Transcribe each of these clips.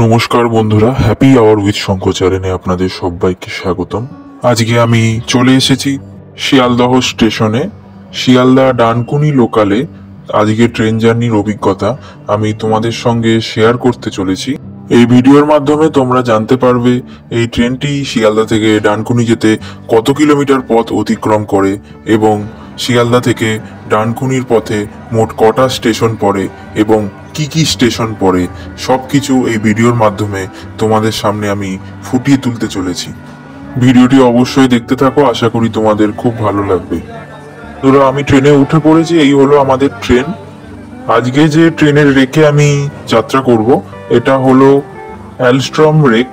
নমস্কার বন্ধুরা, happy hour with Shankar চ্যানেলে আপনাদের সবাইকে স্বাগতম। আজকে আমি চলে এসেছি শিয়ালদহ স্টেশনে। শিয়ালদা ডানকুনি লোকালে আজকে ট্রেন জার্নির অভিজ্ঞতা আমি তোমাদের সঙ্গে শেয়ার করতে চলেছি। এই ভিডিওর মাধ্যমে তোমরা জানতে পারবে এই ট্রেনটি শিয়ালদা থেকে ডানকুনি যেতে কত কিলোমিটার পথ অতিক্রম করে এবং শিয়ালদা থেকে ডানকুনির পথে মোট কটা স্টেশন পড়ে এবং কি কি স্টেশন পড়ে সবকিছু এই ভিডিওর মাধ্যমে তোমাদের সামনে আমি ফুটিয়ে তুলতে চলেছি। ভিডিওটি অবশ্যই দেখতে থাকো, আশা করি তোমাদের খুব ভালো লাগবে। ধরো আমি ট্রেনে উঠে পড়েছি, এই হলো আমাদের ট্রেন। আজকে যে ট্রেনের রেকে আমি যাত্রা করব এটা হলো অ্যালস্ট্রম রেক।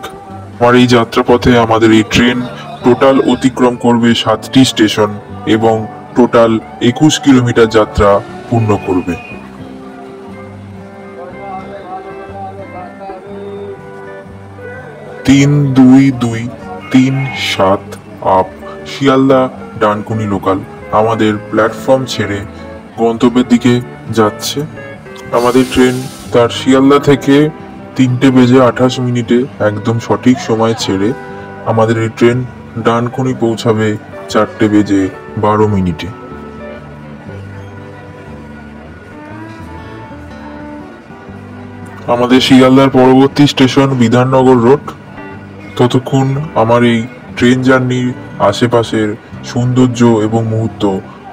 আমার এই যাত্রাপথে আমাদের এই ট্রেন টোটাল অতিক্রম করবে 7টি স্টেশন এবং টোটাল 21 কিলোমিটার যাত্রা পূর্ণ করবে। তিন 2-2-3-7 আপ শিয়ালদা ডানকুনি লোকাল আমাদের প্ল্যাটফর্ম ছেড়ে গন্তব্যের দিকে যাচ্ছে। আমাদের ট্রেন তার শিয়ালদা থেকে 3:28 একদম সঠিক সময় ছেড়ে আমাদের এই ট্রেন ডানকুনি পৌঁছাবে 4:12। আমাদের শিয়ালদার পরবর্তী স্টেশন বিধাননগর রোড। ততক্ষণ আমার এই ট্রেন জার্নির আশেপাশের সৌন্দর্য এবং মুহূর্ত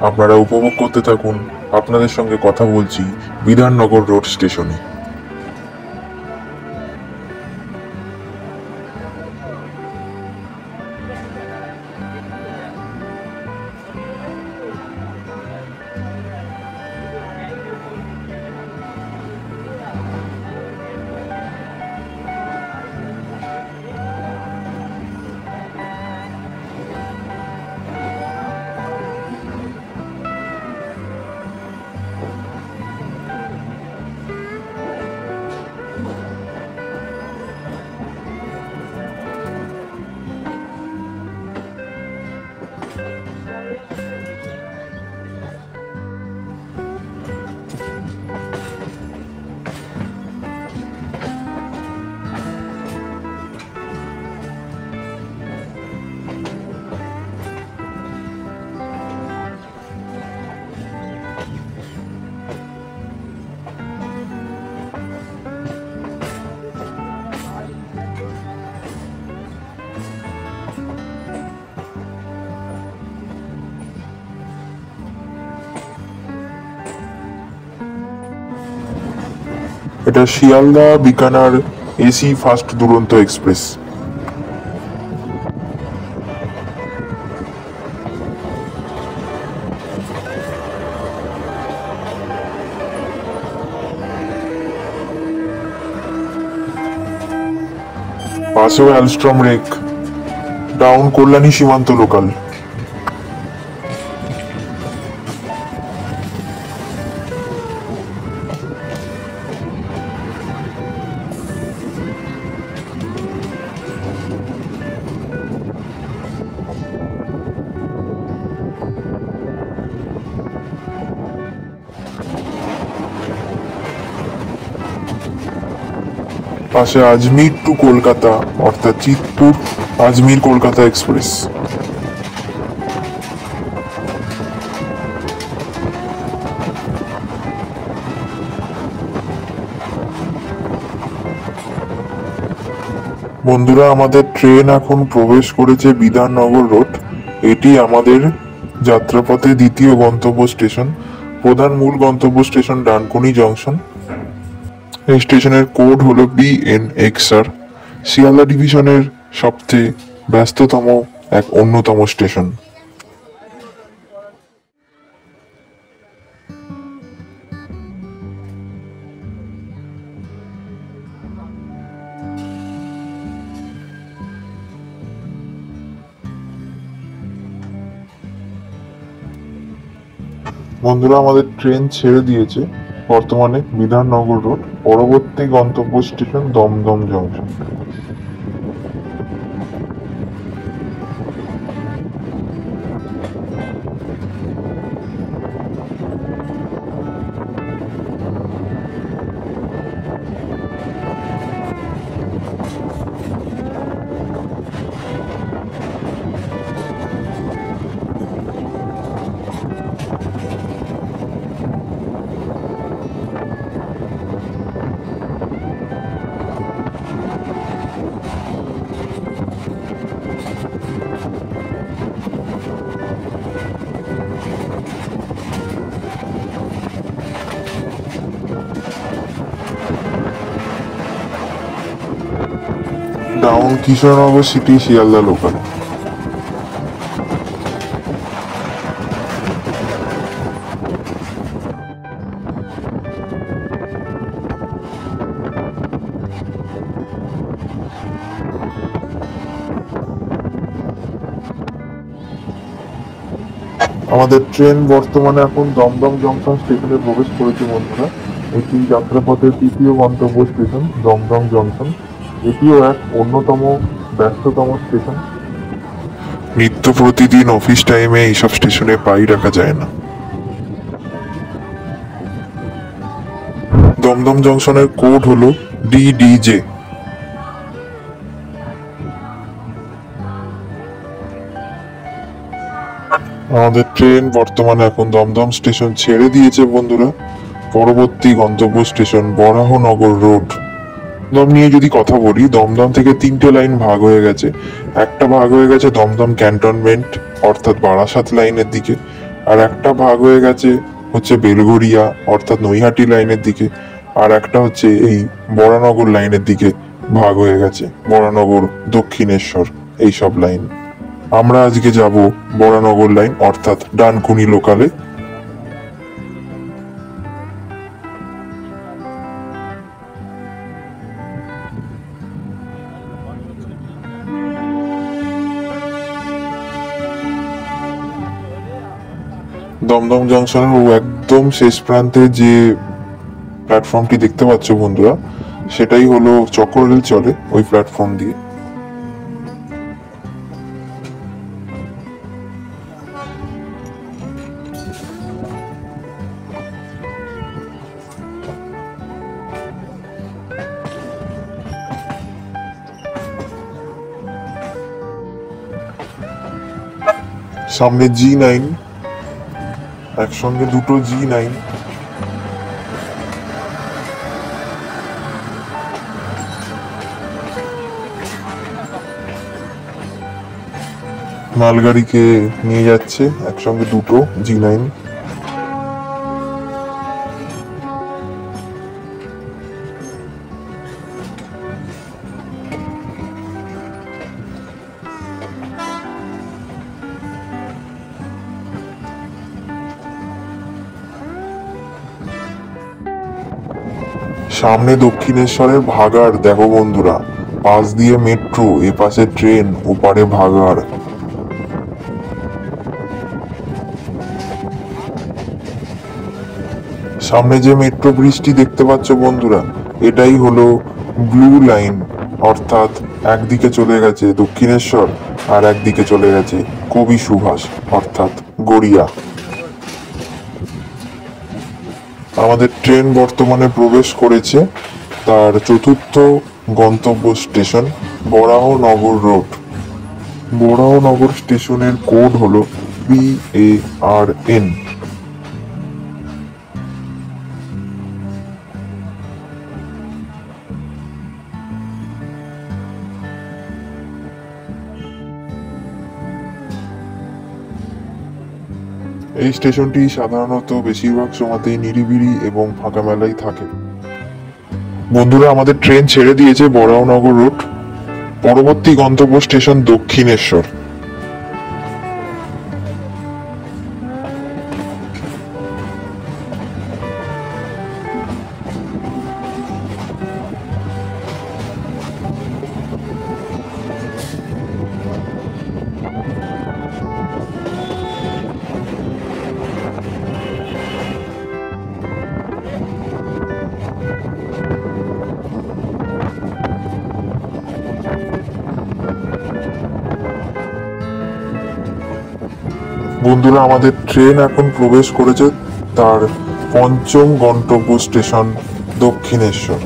আপনারা উপভোগ করতে থাকুন। আপনাদের সঙ্গে কথা বলছি বিধাননগর রোড স্টেশনে। এটা শিয়ালদা বিকানার এসি ফাস্ট দুরন্ত এক্সপ্রেস। পাশেও অ্যালস্ট্রম রেক, ডাউন কল্যাণী সীমান্ত লোকাল। পাশে আজমির টু কলকাতা অর্থাৎ চিতপুর আজমির কলকাতা এক্সপ্রেস। বন্ধুরা, আমাদের ট্রেন এখন প্রবেশ করেছে বিধাননগর রোড। এটি আমাদের যাত্রাপথে দ্বিতীয় গন্তব্য স্টেশন। প্রধান মূল গন্তব্য স্টেশন ডানকুনি জংশন। এই স্টেশনের কোড হলো BNXR। শিয়ালদা ডিভিশনের সবচেয়ে ব্যস্ততম এক অন্যতম স্টেশন। বন্ধুরা, আমাদের ট্রেন ছেড়ে দিয়েছে বর্তমানে বিধাননগর রোড। পরবর্তী গন্তব্য station Dum Dum junction. Down Krishnanagar city Sealdah local. আমাদের ট্রেন বর্তমানে এখন দমদম জংশন স্টেশনে প্রবেশ করেছে বন্ধুরা। এটি যাত্রাপথের তৃতীয় গন্তব্য স্টেশন দমদম জংশন। এটিও এক অন্যতম ব্যস্ততম স্টেশন। নিত্য প্রতিদিন অফিস টাইমে এইসব স্টেশনে পাই রাখা যায় না। দমদম জংশনের কোড হলো DDJ। আমাদের ট্রেন বর্তমানে এখন দমদম স্টেশন ছেড়ে দিয়েছে বন্ধুরা। পরবর্তী গন্তব্য স্টেশন বরাহনগর রোড। দমদম নিয়ে যদি কথা বলি, দমদম থেকে 3টে লাইন ভাগ হয়ে গেছে। একটা ভাগ হয়ে গেছে দমদম ক্যান্টনমেন্ট অর্থাৎ বারাসাত লাইনের দিকে, আর একটা ভাগ হয়ে গেছে হচ্ছে বেলঘরিয়া অর্থাৎ নৈহাটি লাইনের দিকে, আর একটা হচ্ছে এই বরানগর লাইনের দিকে ভাগ হয়ে গেছে, বরানগর, দক্ষিণেশ্বর, এইসব লাইন। আমরা আজকে যাব বরানগর লাইন অর্থাৎ ডানকুনি লোকালে। দমদম জংশনের একদম শেষ প্রান্তে যে প্ল্যাটফর্মটি দেখতে পাচ্ছ বন্ধুরা, সেটাই হলো চক্ররেল চলে ওই প্ল্যাটফর্ম দিয়ে। সামনে G9, একসঙ্গে দুটো G9। মালগাড়িকে নিয়ে যাচ্ছে একসঙ্গে দুটো G9। সামনে দক্ষিণেশ্বরের ভাগাড় দেখো বন্ধুরা, পাশ দিয়ে মেট্রো, এ পাশে ট্রেন, ওপারে ভাগাড়। সামনে যে মেট্রো ব্রিজটি দেখতে পাচ্ছ বন্ধুরা, এটাই হলো ব্লু লাইন অর্থাৎ একদিকে চলে গেছে দক্ষিণেশ্বর আর একদিকে চলে গেছে কবি সুভাষ অর্থাৎ গড়িয়া। আমাদের ট্রেন বর্তমানে প্রবেশ করেছে তার চতুর্থ গন্তব্য স্টেশন বরাহনগর রোড। বরাহনগর স্টেশনের কোড হলো BARN। এই স্টেশনটি সাধারণত বেশিরভাগ সময়তেই নিরিবিলি এবং ফাঁকা মেলাই থাকে। বন্ধুরা, আমাদের ট্রেন ছেড়ে দিয়েছে বরাহনগর রোড। পরবর্তী গন্তব্য স্টেশন দক্ষিণেশ্বর। বন্ধুরা, আমাদের ট্রেন এখন প্রবেশ করেছে তার পঞ্চম গন্তব্য স্টেশন দক্ষিণেশ্বর।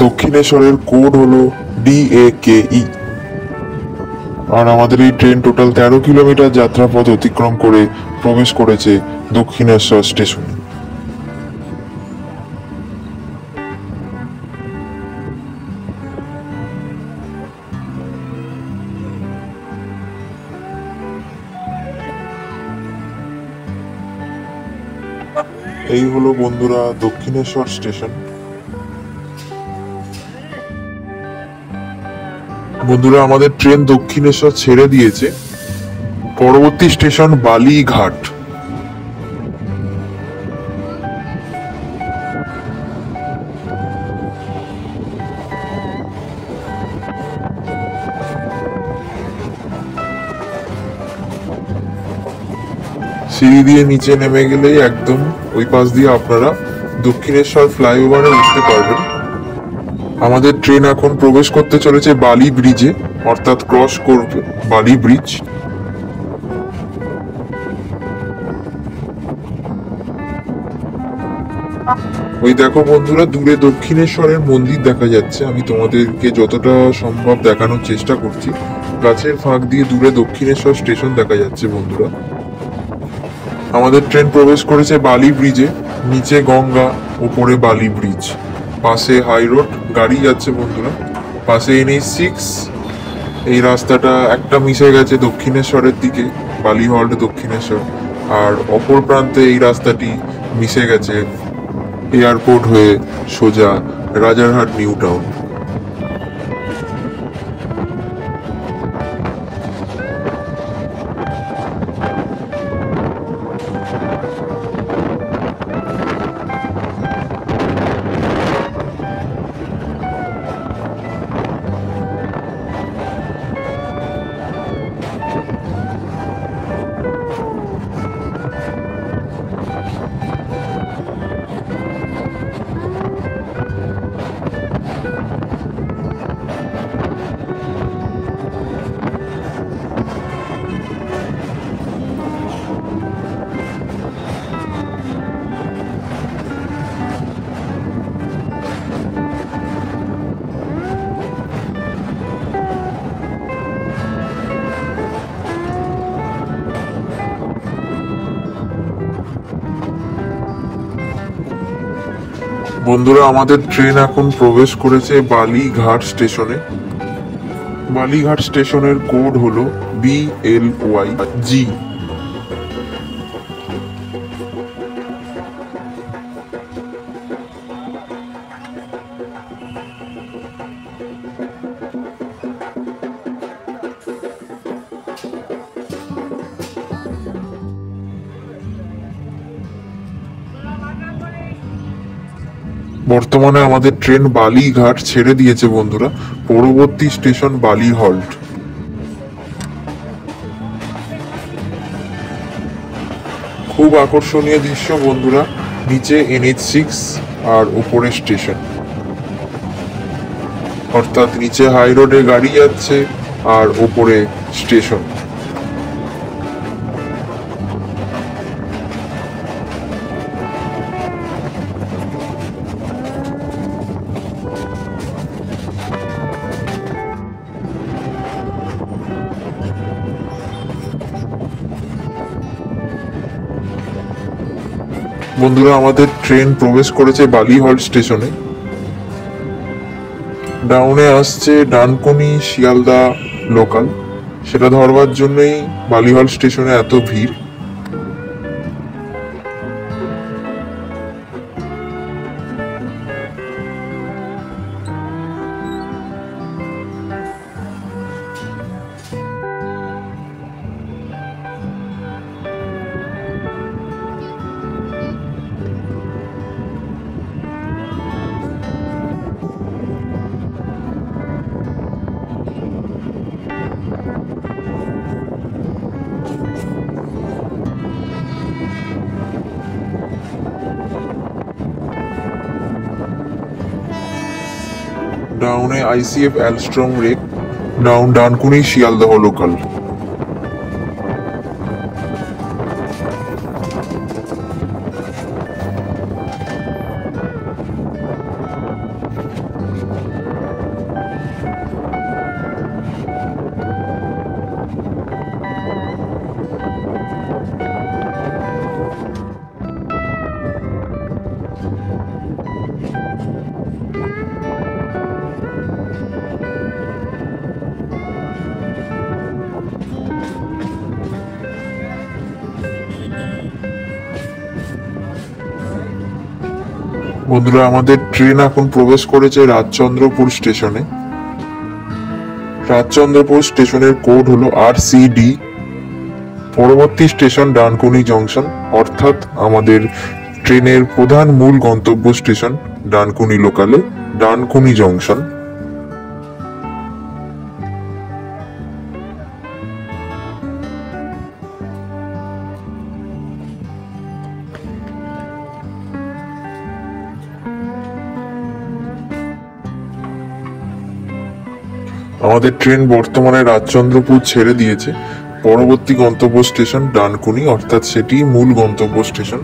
দক্ষিণেশ্বরের কোড হলো DAKE। আর আমাদের এই ট্রেন টোটাল 13 কিলোমিটার যাত্রাপথ অতিক্রম করে প্রবেশ করেছে দক্ষিণেশ্বর স্টেশনে। এই হলো বন্ধুরা দক্ষিণেশ্বর স্টেশন। বন্ধুরা, আমাদের ট্রেন দক্ষিণেশ্বর ছেড়ে দিয়েছে। পরবর্তী স্টেশন বালিঘাট। সিঁড়ি দিয়ে নিচে নেমে গেলেই একদম ওই পাশ দিয়ে আপনারা দক্ষিণেশ্বর ফ্লাইওভারে উঠতে পারবেন। আমাদের ট্রেন এখন প্রবেশ করতে চলেছে বালি ব্রিজে, অর্থাৎ ক্রস করবে বালি ব্রিজ। ওই দেখো বন্ধুরা, দূরে দক্ষিণেশ্বরের মন্দির দেখা যাচ্ছে। আমি তোমাদেরকে যতটা সম্ভব দেখানোর চেষ্টা করছি। গাছের ফাঁক দিয়ে দূরে দক্ষিণেশ্বর স্টেশন দেখা যাচ্ছে বন্ধুরা। আমাদের ট্রেন প্রবেশ করেছে বালি ব্রিজে। নিচে গঙ্গা, উপরে বালি ব্রিজ, পাশে হাই রোড, গাড়ি যাচ্ছে বন্ধুরা। পাশে NH6। এই রাস্তাটা একটা মিশে গেছে দক্ষিণেশ্বরের দিকে, বালি হল্ট দক্ষিণেশ্বর, আর অপর প্রান্তে এই রাস্তাটি মিশে গেছে এয়ারপোর্ট হয়ে সোজা রাজারহাট নিউ টাউন। বন্ধুরা, আমাদের ট্রেন এখন প্রবেশ করেছে বালিঘাট স্টেশনে। বালিঘাট স্টেশনের কোড হলো BLYG। বর্তমানে আমাদের ট্রেন বালিঘাট ছেড়ে দিয়েছে বন্ধুরা। পরবর্তী স্টেশন বালি হল্ট। খুব আকর্ষণীয় দৃশ্য বন্ধুরা, নিচে NH6 আর উপরে স্টেশন, অর্থাৎ নিচে হাই রোডে গাড়ি যাচ্ছে আর উপরে স্টেশন। বন্ধুরা, আমাদের ট্রেন প্রবেশ করেছে বালি হল্ট স্টেশনে। ডাউনে আসছে ডানকুনি শিয়ালদা লোকাল। সেটা ধরবার জন্যই বালি হল্ট স্টেশনে এত ভিড়। ডাউনে ICF অ্যালস্ট্রং রেক, ডানকুনি শিয়ালদহ লোকাল। বন্ধুরা, আমাদের ট্রেন এখন প্রবেশ করেছে রাজচন্দ্রপুর স্টেশনে। রাজচন্দ্রপুর স্টেশনের কোড হলো RCD। পরবর্তী স্টেশন ডানকুনি জংশন, অর্থাৎ আমাদের ট্রেনের প্রধান মূল গন্তব্য স্টেশন ডানকুনি লোকালে ডানকুনি জংশন। আমাদের ট্রেন বর্তমানে রাজচন্দ্রপুর ছেড়ে দিয়েছে। পরবর্তী গন্তব্য স্টেশন ডানকুনি, অর্থাৎ সেটি মূল গন্তব্য স্টেশন।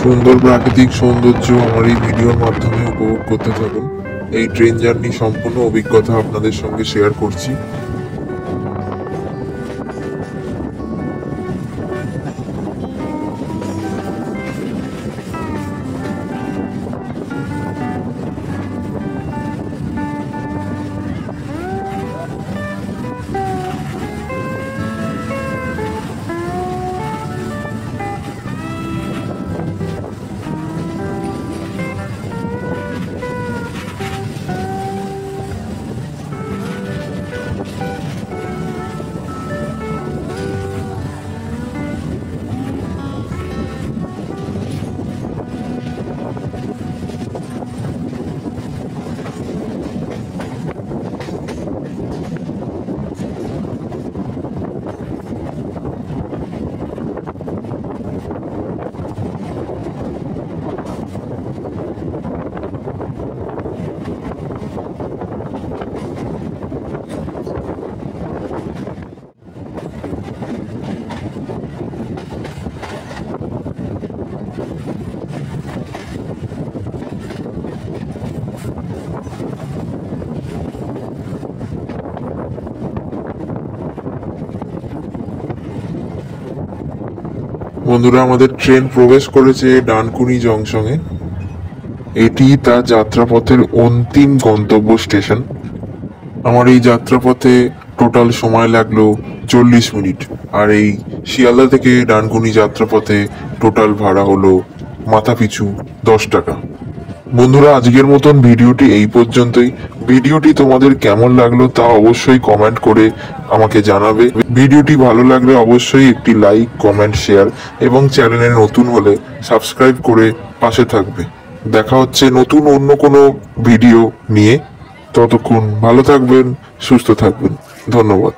সুন্দর প্রাকৃতিক সৌন্দর্য আমার এই ভিডিওর মাধ্যমে উপভোগ করতে থাকুন। এই ট্রেন জার্নি সম্পূর্ণ অভিজ্ঞতা আপনাদের সঙ্গে শেয়ার করছি। বন্ধুরা, আমাদের ট্রেন প্রবেশ করেছে ডানকুনি জংশনে। এটি তার যাত্রাপথের অন্তিম গন্তব্য স্টেশন। আমার এই যাত্রাপথে টোটাল সময় লাগলো 40 মিনিট, আর এই শিয়ালদা থেকে ডানকুনি যাত্রাপথে টোটাল ভাড়া হলো মাথাপিছু 10 টাকা। বন্ধুরা, আজকের মতন ভিডিওটি এই পর্যন্তই। ভিডিওটি তোমাদের কেমন লাগলো তা অবশ্যই কমেন্ট করে আমাকে জানাবে। ভিডিওটি ভালো লাগলে অবশ্যই একটি লাইক, কমেন্ট, শেয়ার এবং চ্যানেলে নতুন হলে সাবস্ক্রাইব করে পাশে থাকবে। দেখা হচ্ছে নতুন অন্য কোনো ভিডিও নিয়ে। ততক্ষণ ভালো থাকবেন, সুস্থ থাকবেন। ধন্যবাদ।